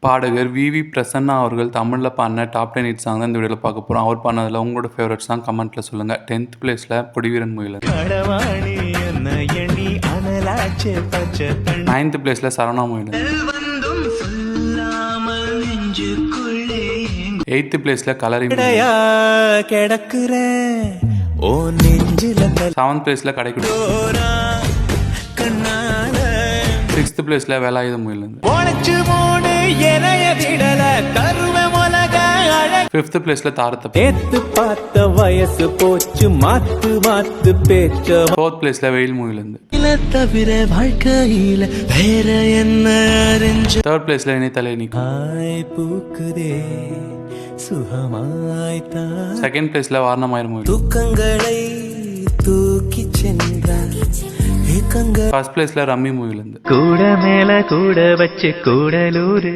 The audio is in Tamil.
பாடகர் வி பிரசன்னா அவர்கள் தமிழில் பாடின டாப் 10 ஹிட் சாங் தான் இந்த வீடியோவில் பார்க்க போகிறோம். அவர் பாடினதில் உங்களோட ஃபேவரட் சாங் கமெண்ட்டில் சொல்லுங்கள். 10th பிளேஸில் கொடிவீரன் முயலன். 9th பிளேஸில் சரவணா முயலன். 8th பிளேஸில் கலரி. 7th பிளேஸில் கடைக்குடி. 6th பிளேஸில் வேலாயுத முயலன். 5th பிளேஸ்ல தாரத்தை. 4th பிளேஸ்ல வெயில் மூவிலிருந்து. 3rd பிளேஸ்ல இணைத்தலை நீக்கும். 2nd பிளேஸ்ல வாரணமாயிரம் மூவி. 1st பிளேஸ்ல ரம்மி மூவிலிருந்து. கூட மேல கூட வச்சு கூடலூரு.